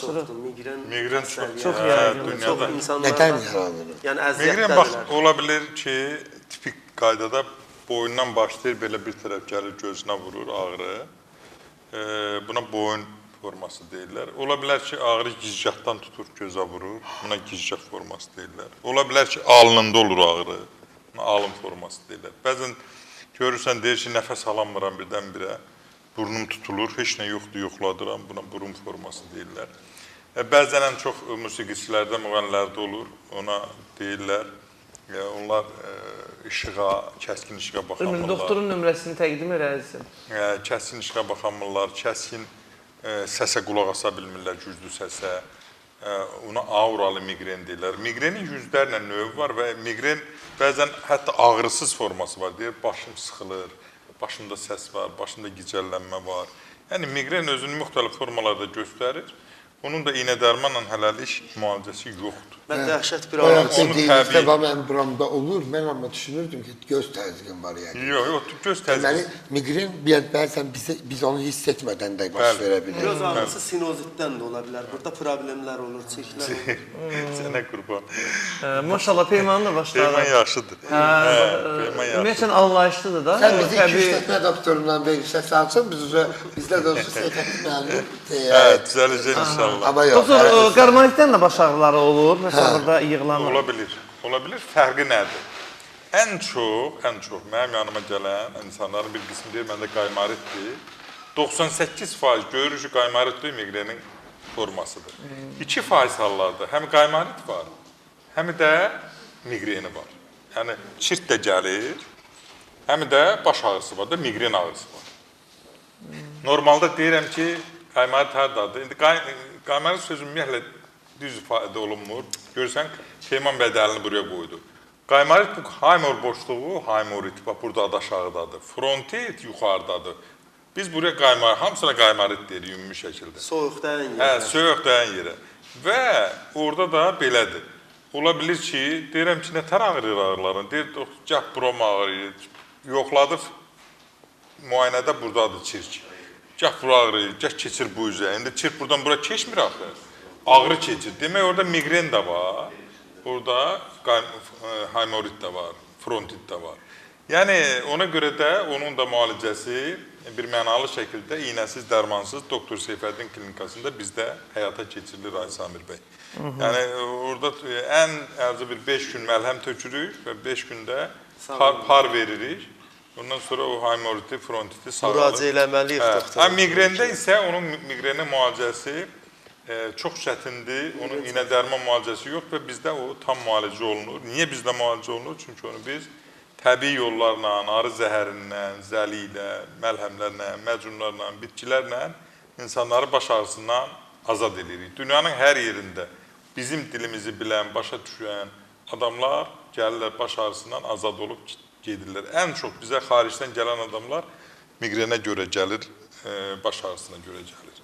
Çoxdur, Migren çox yaygın. dünyada. Çox insanlarda. Neden yaranır? Yəni Migren bax, əziyyətdədirlər. ola bilər ki, tipik qaydada boyundan başlayır, belə bir tərəf gəlir, gözünə vurur ağrı. Buna boyun forması deyirlər. Ola bilər ki, ağrı gicgahdan tutur, gözə vurur. Buna gicgah forması deyirlər. Ola bilər ki, alnında olur ağrı. Buna alın forması deyirlər. Bəzən görürsən, deyir ki, nəfəs alamıram birdən-birə. Burnum tutulur, heç nə yoxdur, yoxladıram. Buna burun forması deyirlər. Bəzən ən çox musiqiçilərdə, müğənnilərdə olur. Ona deyirlər. Onlar işığa, kəskin işığa baxamırlar. Doktorun nömrəsini təqdim edərsin. Kəskin işığa baxamırlar, kəskin səsə qulaq asa bilmirlər, güclü səsə. Ona auralı migren deyirlər. Migrenin yüzlərlə növü var və migren bəzən hətta ağrısız forması var. Deyir, başım sıxılır, başımda səs var, başımda gicəllənmə var. Yəni, migren özünü müxtəlif formalarda göstərir. Onun da iynə-dərmanla hələlik müalicəsi yoxdur. Mən dəhşət bir Bayaq ağrı. dediyinizdə mənim buramda olur. Mən amma düşünürdüm ki, göz təzyiqim var yəni. Yox, göz Deməli, təzyiqi. migren bəzən biz onu hiss etmədən də baş verə bilir. Göz ağrısı sinozitdən də ola bilər. Burada problemlər olur, çirklər olur. Sənə qurban. Maşallah Peymanın da başları. Peyman yaxşıdır. Peyman yaxşıdır. Ümumiyyətlə anlayışlıdır da. Sən bizi işlətmə doktorundan verirsə salsın, bizdə də olsa Seyfəttin müəllim Düzələcək inşallah. Amma yox. Doktor, qarmonikdən də baş ağrıları olur. Məsələn, burada yığılanır. Ola bilir. Ola bilir. Fərqi nədir? Ən çox mənim yanıma gələn insanların bir qismi deyir, məndə qaymaritdir. 98% görür ki, qaymaritdir migrenin formasıdır. 2% hallarda həm qaymarit var, həm də migreni var. Yəni, çirt də gəlir, həm də baş ağrısı var da migren ağrısı var. Normalda deyirəm ki, qaymarit hardadır? İndi qaymarit sözü ümumiyyətlə düz ifadə olunmur. Görürsən, Peyman bəy də əlini buraya qoydu. Qaymarit bu haymor boşluğu, haymorit, bax burada aşağıdadır. Frontit yuxarıdadır. Biz buraya hamısına qaymarit deyirik ümumi şəkildə. Soyuq dayan yerə. Soyuq dayan yerə. Və orada da belədir. Ola bilir ki, deyirəm ki, nətər ağrıyır ağrıların? Deyir, gah buram ağrıyır. Yoxladıq, müayinədə buradadır çirk. Gah bura ağrıyır, gah keçir bu üzə. İndi çirk buradan bura keçmir axı. Ağrı keçir. Demək, orada migren də var. Orada haymorit də var, frontit də var. Yəni, ona görə də onun da müalicəsi bir mənalı şəkildə iynəsiz, dərmansız Doktor Seyfəddin klinikasında bizdə həyata keçirilir Ay Samir bəy. Yəni, orada ən ərzə bir 5 gün məlhəm tökürük və 5 gündə par veririk. Ondan sonra o haymoriti, frontiti sağalır. Müraciə eləməliyik doktor. Migrendə isə onun migrenin müalicəsi çox çətindir, onun iynə-dərman müalicəsi yox və bizdə o tam müalicə olunur. Niyə bizdə müalicə olunur? Çünki onu biz təbii yollarla, arı zəhərindən, zəli ilə, məlhəmlərlə, məcunlarla, bitkilərlə insanları baş ağrısından azad edirik. Dünyanın hər yerində bizim dilimizi bilən, başa düşən adamlar gəlirlər, baş ağrısından azad olub gedirlər. Ən çox bizə xaricdən gələn adamlar migrenə görə gəlir, baş ağrısına görə gəlir.